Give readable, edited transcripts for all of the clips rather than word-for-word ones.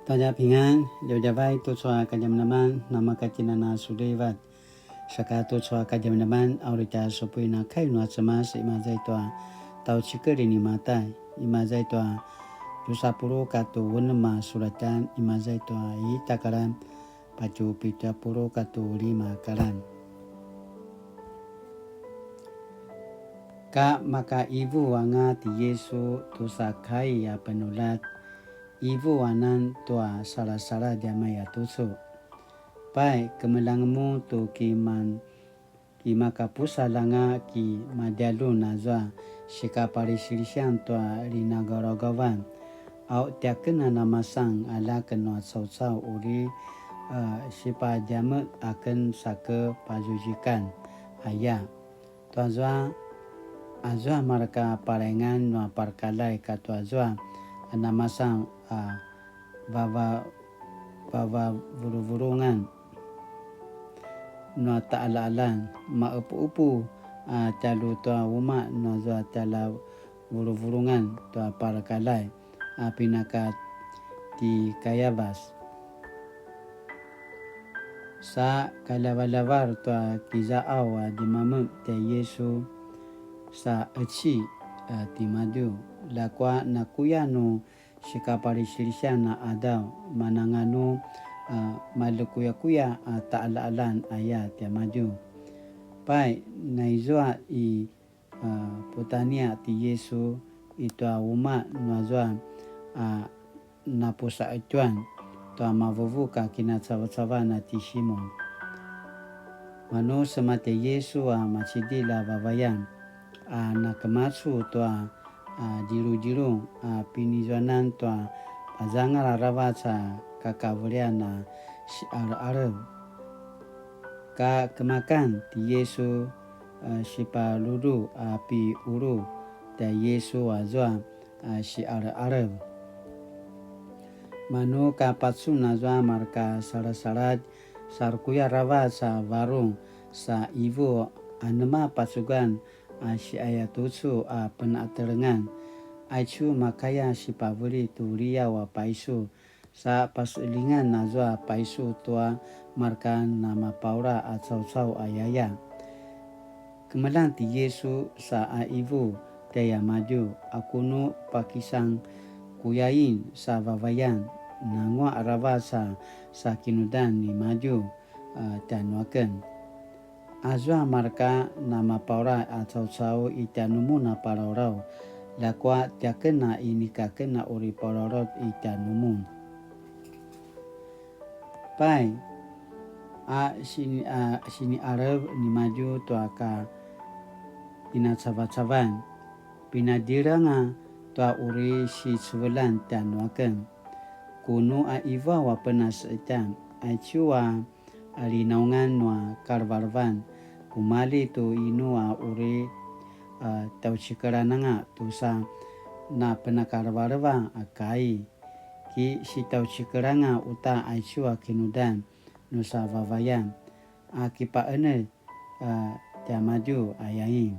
大家平安，有家拜多出啊，大家们们那么个今天呢，苏德瓦，saka多出啊，大家们们，奥利加所不那开诺什么是嘛在多，到去个里尼嘛带，嘛在多，20 katu wenema suratan ima在多一大个人，把就30 katu 5 karan. Ka maka ibu wanga ti Yesu tu sakai ya penulat. Ibu wanan tua sara-sara jamaya tusu. Pai kemelangmu tu kiman maka pusa langa ki madalu nazwa shika parisirisian tua rinagorogawan. Au tiakena namasang ala kenwa sau-sau uri sipa jamet akan sake pajujikan ayah. Tua zwa azwa marka parengan nua parkalai katu azwa namasang baba vuru-vurungan nua ta'ala-alan ma upu-upu calu tua uma nua zwa cala vuru-vurungan tua parkalai pinaka ti kayabas sa kalawalavar tua kizaaw di mamut te Yesu sa eci ti madu lakwa nakuyano shikaparisirisana adaw manangano malukuya-kuya ta'ala-alan aya ti madu pai naizwa i putania ti Yesu ito uma nazwa napusa ituan to mavuvuka kinatsawa-tsawana ti Simon mano semate Yesu masidila babayan nakamatsu to diru-diru pinizwanan to azangar arawaca kakavriana si ar-arab ka kemakan ti Yesu sipa lulu pi uru ta Yesu azwa si ar-arab manu kapatsu nazwa marka sara-sarat sarkuya rawaca warung sa ibu anema pasugan si ayatutsu penaterengan aicu makaya si pavuli turia wa paisu sa pasulingan nazwa paisu tua markan nama paura atau ayaya kemelang ti Yesu sa ibu daya maju akunu pakisang kuyain sa babayan nangwa arawasa sa kinudan ni maju tanwaken azwa marka nama paura atau sau itanumuna parorau lakwa tiakena inikakena uri parorot itanumun pai sini Arab ni maju tuaka inatsabat-saban pinadiranga tua uri si sebelan tanwaken kuno iwa wa penas itan aichua alinaungan nua karbarban kumali tu inua uri tau cikarananga tu sa na penakarbarba akai ki si tau cikaranga uta aichua kinudan nusa babayan akipa ene maju ayain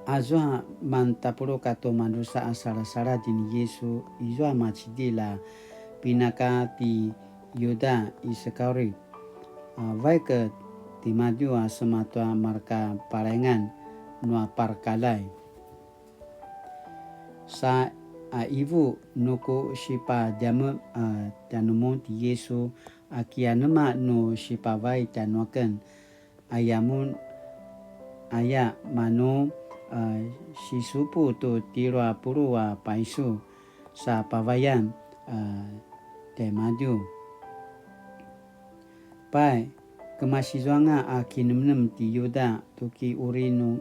azwa mantapuro kato manusa asara-sara dini Yesu izwa machidila pinaka ti Yuda Iskariot vaike ti maju sematua marka parengan nua parkalai sa ibu nuku sipa jamu tanumu ti Yesu akianema no sipa vai tanuaken ayamun aya manu si supu tu tirua purua paisu sa pavayan te maju pai kemasizwanga kinumnum ti Yuda tuki urinu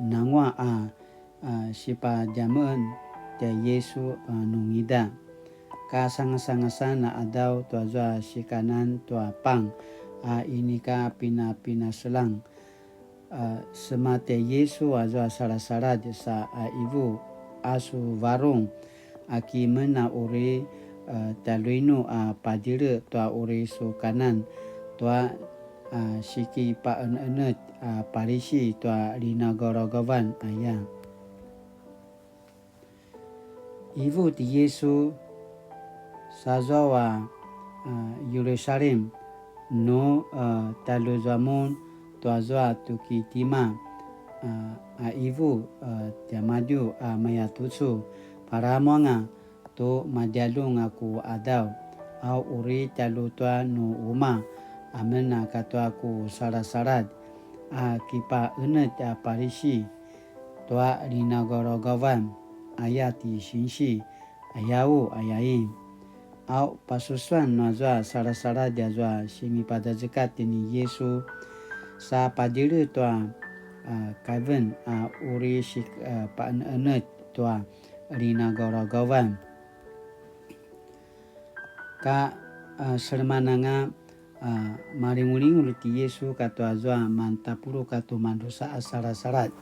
nangwa sipa jamun te Yesu nungida ka sanga-sangasana adaw tuazwa sikanan tua pang inika pina selang semate Yesu azwa sara-sara sa ibu asu warung aki mena uri taluinu padire tua uri su kanan tua siki pa enet parisi tua linagorogawan ayah ibu ti Yesu sazawa Yerusalem no taluzamun tuazwa tukitima ivu tiamaju mayatusu paramonga to majalung aku adaw au uri talutwa no uma amena katwa ku sarasarat kipa unet parisi tua linagorogawan ayati shinshi ayau ayain au pasusuan nazwa sarasarat jazwa simi pada zekat ni Yesu sa padiru tua Kevin uri shik paanet tua linagorogawan ka sermananga maringulingu ti Yesu katwa zwa mantapuru katu mandusa asara-sarat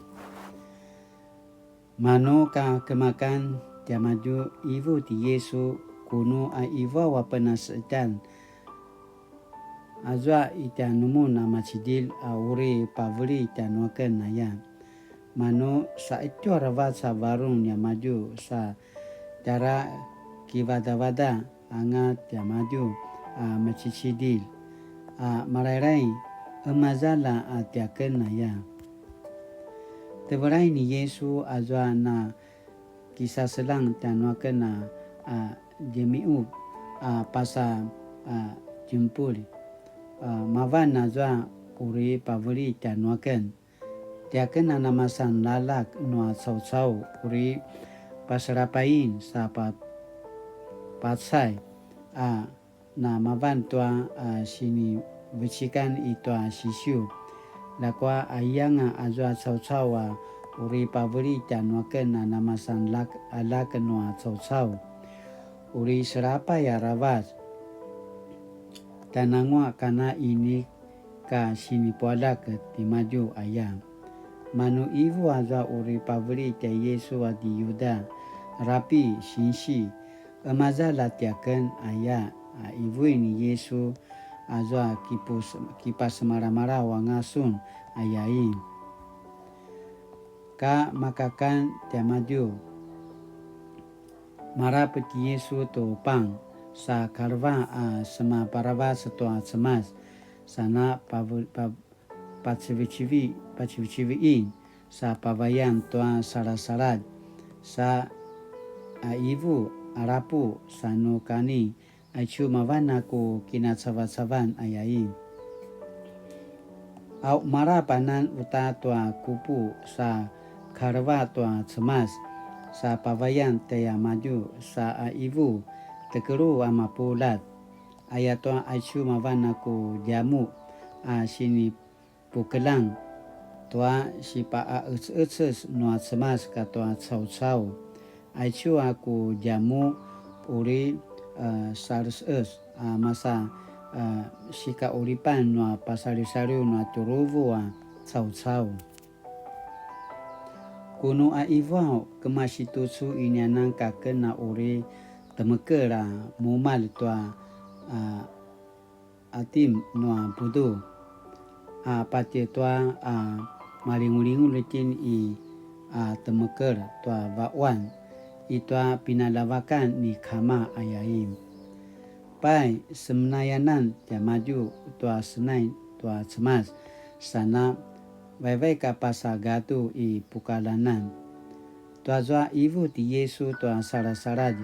mano ka kemakan tiamaju ivu ti Yesu kuno iva wapenasitan azwa itian numun macidil uri pavuli itian waken naya mano sa itu rawat sa barung ya maju sa cara kivada-vada angat ya maju macicidil marai-rai emazala atiaken naya teberai ni Yesu azwa na kisah selang tian waken na jemiu pasa jempul mavan nazwa uri pavuli tian waken tiaken na namasan lalak no sau-sau uri pasarapain sa patsai na mavan tua sini becikan itu sisiu lakwa ayanga azwa sau-sau uri pavuli tian waken na namasan alak no sau-sau uri serapa ya rawat tanangwa kana ini ka sini poala ke timaju ayam manu ivu azwa uri pavuli tia Yesu di Yuda rapi shinshi emaza latiaken aya ivu ini Yesu azwa kipas mara-mara wangasun ayain ka makakan tiamaju mara peti Yesu to pang sa karva sema parava setua semas sana pacivi sa pavayan tua sarasarat sa ivu arapu sanu kani acu mavana ku kinatsavat-savan ayain au mara panan uta tua kupu sa karva tua semas sa pavayan teya maju sa ivu tekeru amapulat ayatua acu mavana ku jamu sini pukelang tua sipa eces no semas katua sau-sau acu aku jamu uri sarus masa sika uripan no pasari-sari no turuvu sau-sau kuno iva kemasitusu inyanang kaken na uri temekera mumal tua atim no pudu pati tua malingu-lingu lekin temeker tua bakwan itua pinalavakan ni kama ayaim pai semenayanan tia maju tua senai tua cemas sana vai ka pasagatu pukalanan tua zwa ivu ti Yesu tua sara-saraj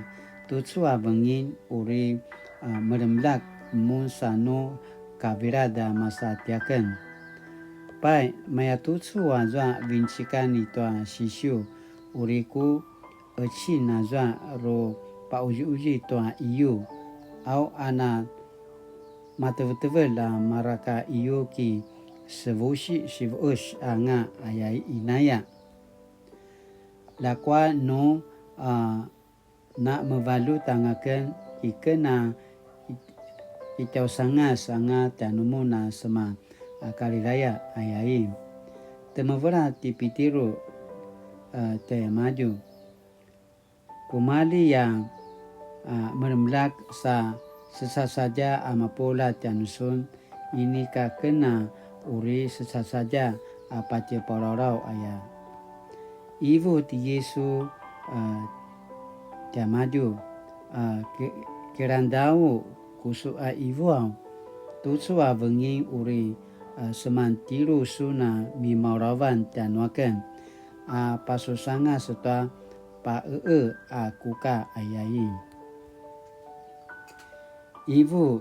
tutsua bengin uri meremlak mun sano kabirada masa tiaken pai maya tutsua zwa vincikan itu sisiu uriku eci nazwa ro pa uji tua iu au ana matevel maraka iu ki sevushi sivus anga ayai inaya lakwa no na mevalu tangaken ikena itau sanga tanumu na sema kali raya ayaim temavera tipitiru te maju kumali yang meremlak sa sesa saja amapola tianusun ini ka kena uri sesa saja apa ce pororau ayah ibu ti Yesu tiamaju kirandau kusu a ivuau tutsu a vengi uri semantiru suna mi maurawan tanuaken a pasusanga serta pa a kuka ayayi ibu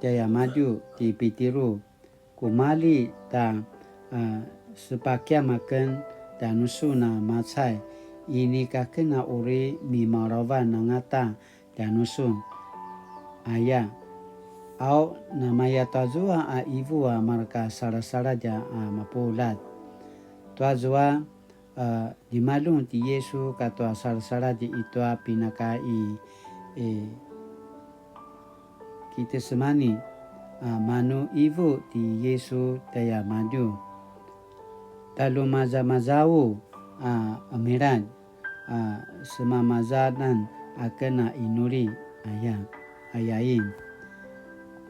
jaya maju di pitiru kumali ta sepakia makan dan suna macai ini kakena uri mi maurawan nangata dan usun ayah au namaya tazua a ibu marka sara-saraja mapulat tuazua di malung ti Yesu katwa sara-saraja itu pinakai kita semani manu ibu ti Yesu daya maju talu maza-mazau amiran semamazanan akena inuri ayain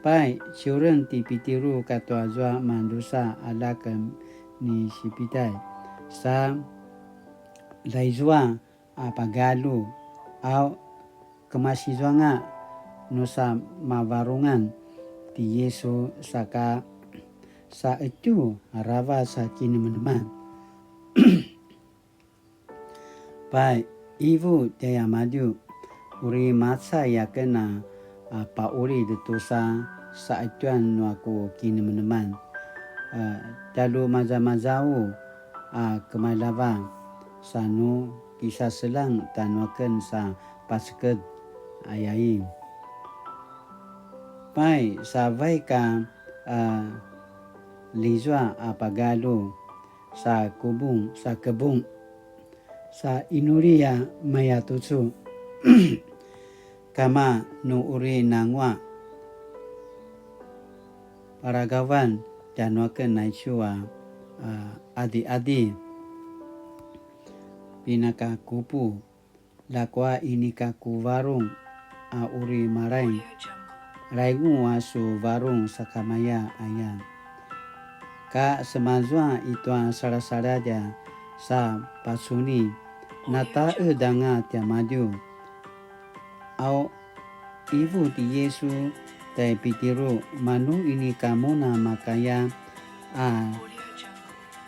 pai children ti pitiru katwa zwa mandusa alakan ni sipitai sa laizwa pagalu au kemasizwanga nusa mavarungan ti Yesu saka sa itu rawa sa kini meneman pai ibu daya maju uri matsa ya kena pauri detusa sa ituan aku kini meneman dalu maza-mazau kemalava sanu kisah selang tanuaken sa pasket ayain pai sa vai ka lizwa apagalu sa kebung sa inuria maya tutsu kama nu uri nangwa paragawan tanuaken naisua adi-adi pinaka kupu lakwa ini kaku warung uri marai raigu asu warung sakamaya ayam ka semazwa itu sara-saraja sa pasuni nata danga tia maju au ibu ti Yesu tai pitiru manu ini kamu na makaya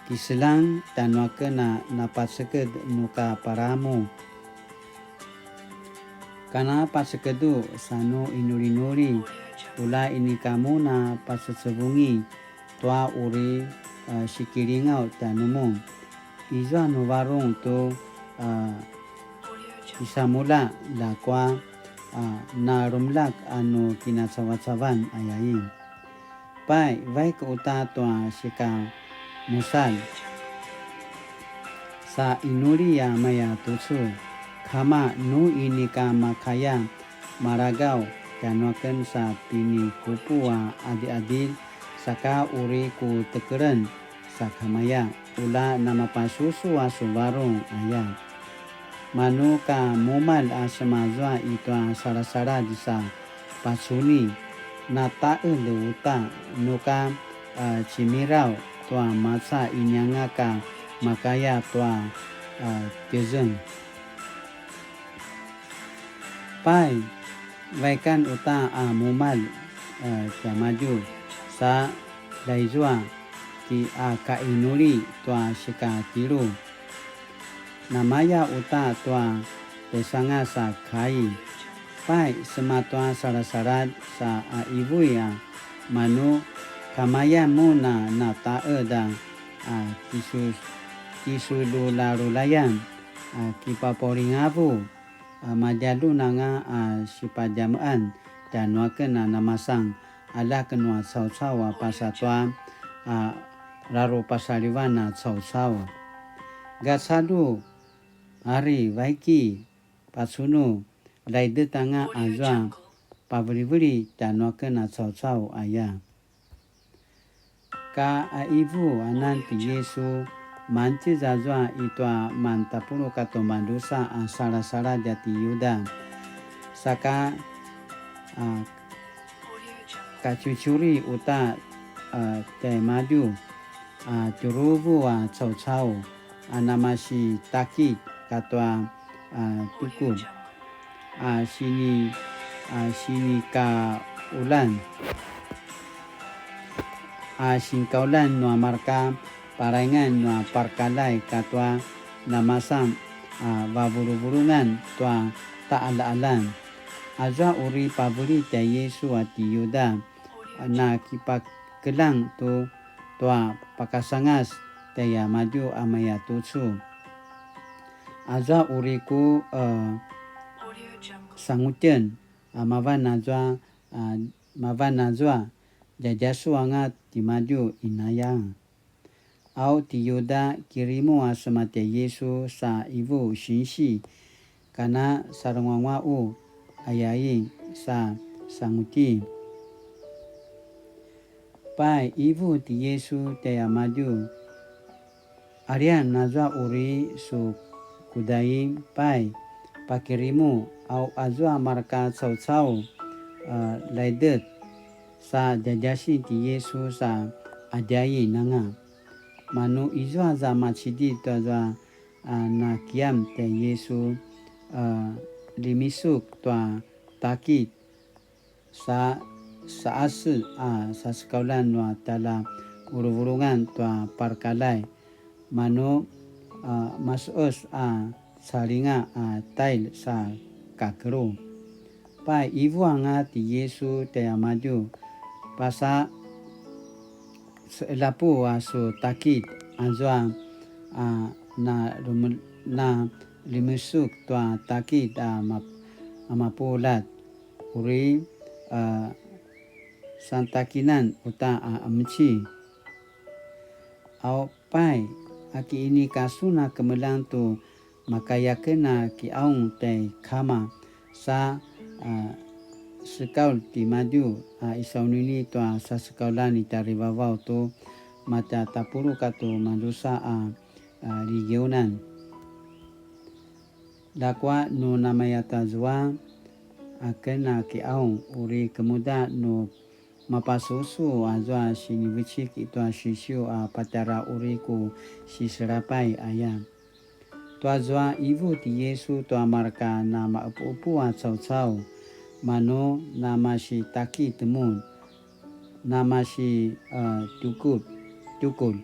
kiselang tanuakena napasaked nuka paramu kana pasakedu sanu inuri-nuri ula ini kamu na pasasebungi tua uri sikiringau tanumong izwa no warung to isamula lakwa na rumlak anu kinasawasawan ayain pai vai ka uta tua sika musal sa inuri ya maya tutsu kama nu ini ka makaya maragaw tanuaken sa pini kupua adi-adil saka uri ku tekeren sa kamaya ula nama pasusu asubarong ayat manu ka mumal asamazwa itu sara-sara disa pasuni nata leuta nuka cimiraw tua masa inyanga ka makaya tua kezeng pai vaikan uta mumal maju sa laizwa ki kainuri tua sika tiru namaya uta tua tesanga sa kai pai sematua sara-sara sa ibu ya manu kamaya muna na taeda kisululayan kipaporingabu majalu nanga sipajamaan dan wakena namasang ala kenua saw-sawa pasatwa raro pasaliwana saw-sawa gasadu hari baiki pasunu laide tanga azwa pabri-bri dan wakena saw-saw ayah ka ibu anan ti Yesu manci zazwa itwa mantapuro kato mandusa sara-sara jati yuda saka kacucuri uta te maju turubu caw-caw anamasi taki katwa tukul sini singkaulan no marka parangan no parkalay katwa namasam baburu-burungan tua taala-alan azwa uri pabuli ta Yesu ati Yuda na kipakelang tu tua pakasangas taya maju amaya tutsu azwa uri ku sanguten mavan nazwa jajasu angat ti maju inayang au ti Yuda kirimu asamate Yesu sa ibu shinsi kana sarangwangwau ayai sa sanguti pai ibu ti Yesu taya maju arian nazwa uri su kudai pai pakirimu au azwa marka sau laidet sa jajasi ti Yesu sa adai nanga manu izwa za machidi to za na kiam te Yesu limisuk to takit sa asu sa sekaulan wa tala ururungan to parkalai manu masus salinga tail sa kakru pa ibu anga ti Yesu te maju pasa lapu asu takit azwa na limusuk tua takit mapulat uri santakinan uta amci au pai aki ini kasuna kemelang tu makaya kena ki aung te kama sa sekaul ti maju isaunili to sa sekaulan itari bawau tu mata tapuru katu manusa regionan dakwa no namaya tazwa akena ki aung uri kemuda no mapasusu azwa sini wichik itu shishu patara uri ku siserapai ayam to azwa ibu ti Yesu to amarka nama upu cau mano nama si taki temun nama si tukul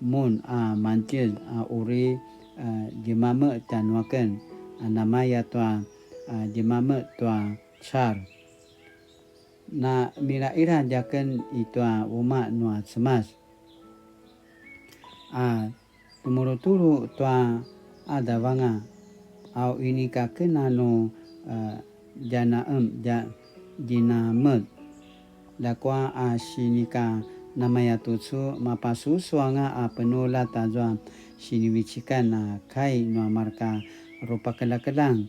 mun mantil uri jemame tanwaken nama ya tua jemame tua char na mira ira jaken itu uma nuat semas tumuruturu tua ada wanga au ini kakena no jana jinamet dakwa sinika namaya tutsu mapasu suanga penula tajwa sini wichikan kai no marka rupa kelakelang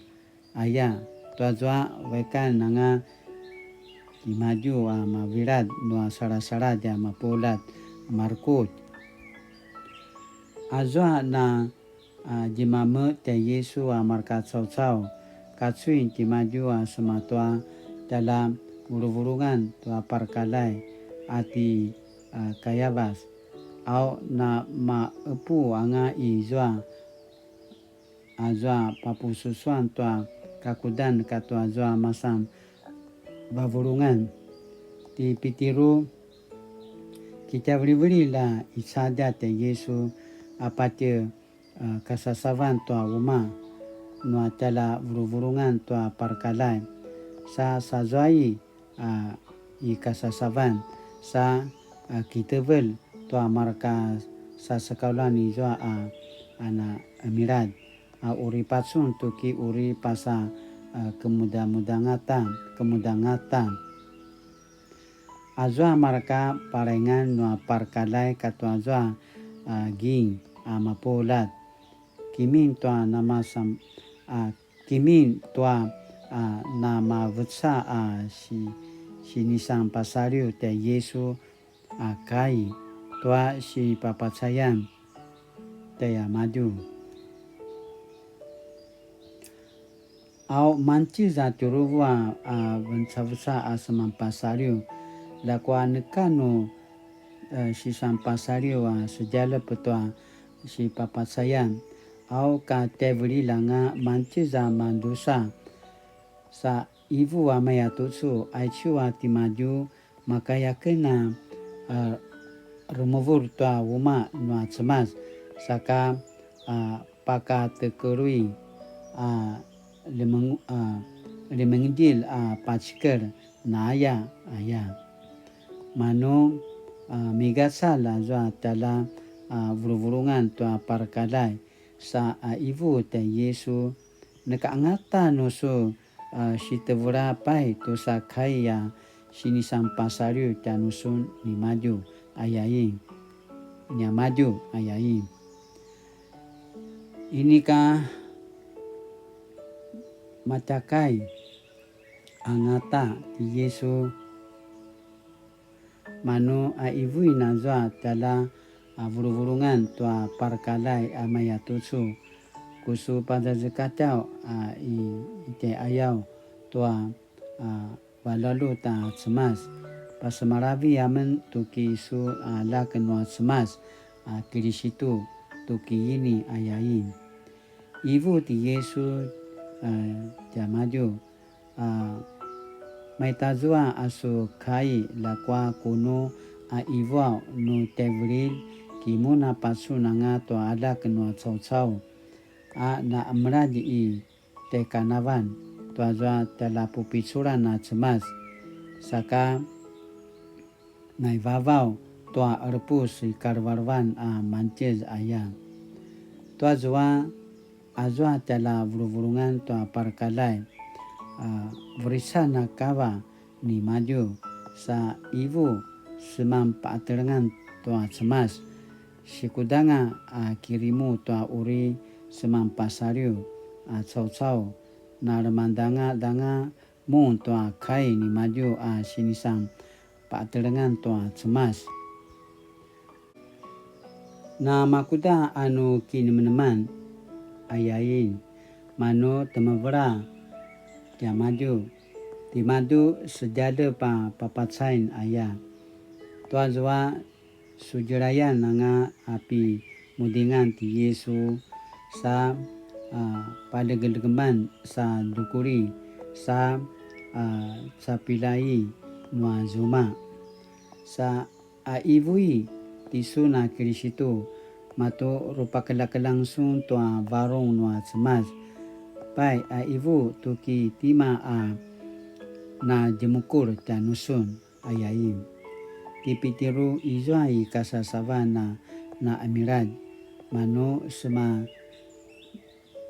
aya tajwa wekan nanga imaju mavirat no sara-sara ja mapulat markut azwa na jimame te Yesu marka cau katsuin ti maju sematwa dalam burung-burungan tua parkalai ati kayabas au na ma epu anga izwa azwa papususuan tua kakudan katwa azwa masam baburungan ti pitiru kita beri la isada te Yesu apate kasasavan tua uma no atala burung-burungan tua parkalai sa sazwai i kasasavan sa kitebel tua marka sa sekaulan izwa ana emirat uri patsun tuki uri pasa kemudangatan azwa marka parengan no parkalai katwa azwa ging mapolat kimin tua nama kimin tua nama vutsa si nisang pasariu te Yesu kai tua si papacayan te maju au manci za turuwa vutsa asamang pasariu lakwa nekano si sang pasariu sejala petua si papacayan au ka tevri langa manci za mandusa sa ivu amaya tutsu aichua timaju makaya kena removur tua wuma nua cemas saka paka tekerui lemengdil pachker na aya mano migasala zwa tala vuruvurungan tua parkalai sa ivu te Yesu nekaangata no so sitevura pai to sa kaya sini sampasariu tanusun ni maju ayai nya maju ayai ini ka matakai angata ti Yesu mano ivu inazwa tala vuruvurungan tua parkalai amaya tutsu kusu pada zekatau ite ayau tua balalu ta cemas pasemaravi amen tuki su la kenua cemas kiri situ tuki ini ayain ibu ti Yesu jamaju mai tazua asu kai lakwa kuno iwa no tevril kimuna pasunanga to ala kenua chau na amradi te kanavan to azwa tela pupitsura na cemas saka nai vavau to arpus karvarvan manches aya to azwa tela vuruvurungan to parkalai berisana kawa ni maju sa ibu semam paterengan to cemas sikudanga kirimu to uri semam pasariu chau na remandanga mun to kai ni maju sinisam paterengan to cemas na makuda anu kini meneman ayain mano temavera dia maju di maju sejada papatsain ayah tua zwa sujerayan nanga api mudingan ti Yesu sa pada gelgeman sa dukuri sa pilai nua zuma sa aivui tisu na kirisitu mato rupa langsung tua varong nua cemas pai ibu tuki tima na jemukur tanusun ayaim tipitiru izwai kasasavana na amirad mano sema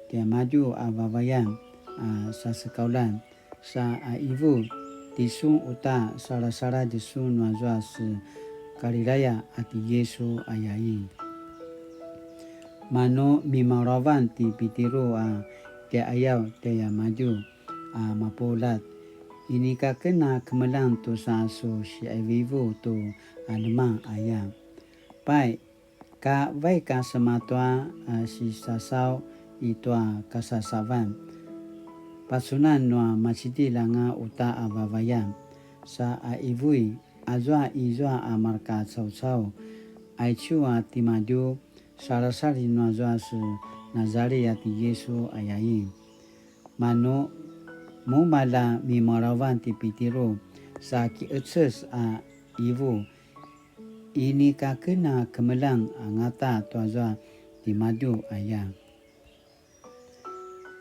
dia maju vavayan sa sekaulan sa ibu tisu uta sara disun wazwa se kariraya ati Yesu ayai mano mimaravan tipitiru te ayau te maju mapulat ini ka kena kemelang tu sa so si vivo tu anema ayam pai ka vai ka sematua si sasau itua kasasavan pasunan noa masiti langa uta avavayan sa ivui azwa izwa amarka chau aichua timaju sarasari noa zwa su Nazari ati Yesu ayai mano mumala mimarawan ti pitiro sa ki etses ibu ini ka kena kemelang ngata tuazwa ti madu ayah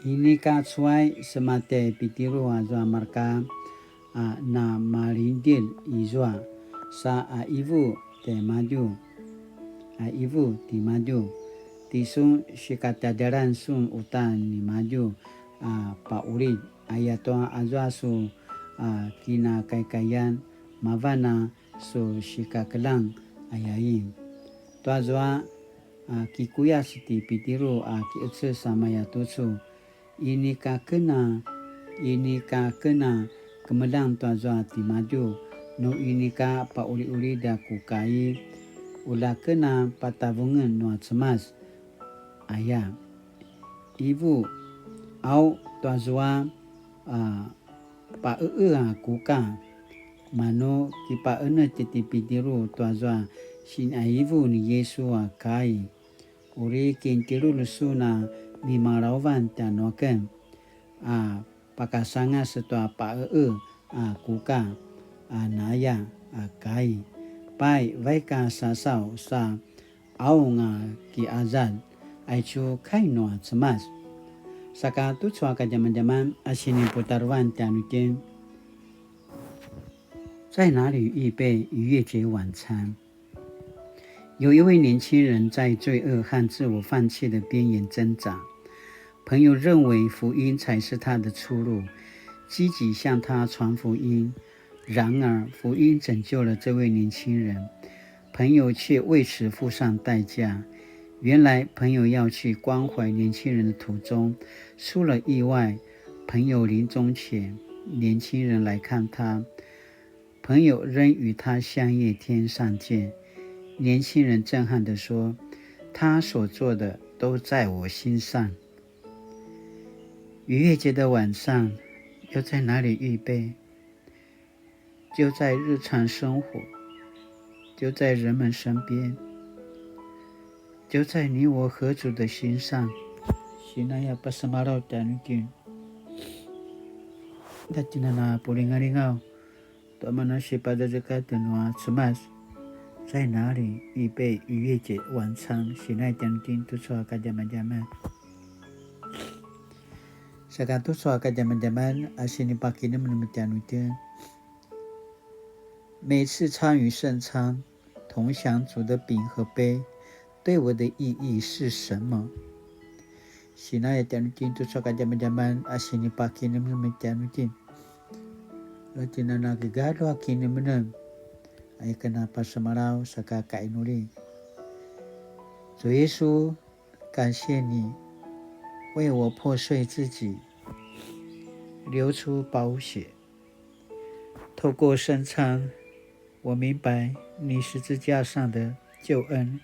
ini ka suai semate pitiro azwa marka na marindil izwa sa ibu te maju ibu ti maju tisun sikatadaran sun utan ni maju paurid ayato azwa su kina kaikayan mavana so sikaklang ayain to azwa kikuya siti pitiro ki utse samaya tutsu ini ka kena kemelang to azwa ti maju no ini ka pauli da kukai ula kena patavungan no cemas ayah ibu au tuazwa pa kuka mano kipa titi pitiru tuazwa sin ibu ni Yesu kai uri kintiru lusuna mimarawan tanoken pakasanga setua pa'e kuka naya kai pai vaika sasau sa aunga ki azad aichu kainoa cemas saka tu chua ka jaman-jaman asini putarwan tianutin 在哪里预备逾越节晚餐？有一位年轻人在罪恶和自我放弃的边缘挣扎，朋友认为福音才是他的出路，积极向他传福音。然而，福音拯救了这位年轻人，朋友却为此付上代价。原来，朋友要去关怀年轻人的途中，出了意外。朋友临终前，年轻人来看他。朋友仍与他相约天上见。年轻人震撼地说：“他所做的都在我心上。”逾越节的晚上，又在哪里预备？就在日常生活，就在人们身边，就在你我和主的心上。Sinaya pasamaraw tanukin. Datinana pulingalingaw. 多么那些把这个的诺吃嘛，在哪里预备逾越节晚餐？现在点点都说个jaman-jaman，sekarang都说个jaman-jaman，asini pagi ni menurut dia，每次参与圣餐，同享主的饼和杯，对我的意义是什么？现在点点都说个jaman-jaman，asini pagi ni menurut dia。Latina nagigado akin naman ay kanapa samaraw sa kakainuli。主耶稣，感谢你为我破碎自己，流出宝血。透过圣餐，我明白你十字架上的救恩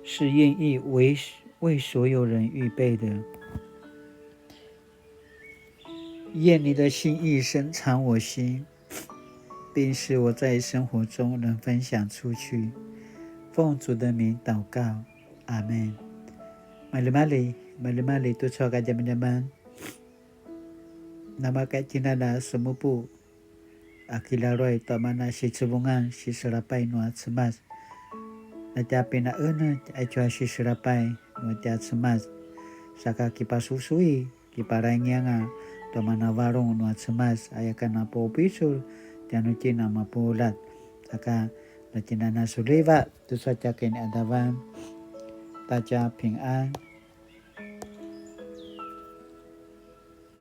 是愿意为所有人预备的。愿你的心意深藏我心，并使我在生活中能分享出去。奉主的名祷告，阿们。Mali-mali tu soal jaman-jaman. Nama kacinana semupu. Akilaroi to mana si cebungan si serapai nuat semas. Natapi na ay cua si serapai nuat semas. Saka kipasusui kiparangnya to mana warung nuat semas ayakan apo pisul tianutin nama pulat. Saka Latinana suliva tu soal cakin adawan. 大家平安。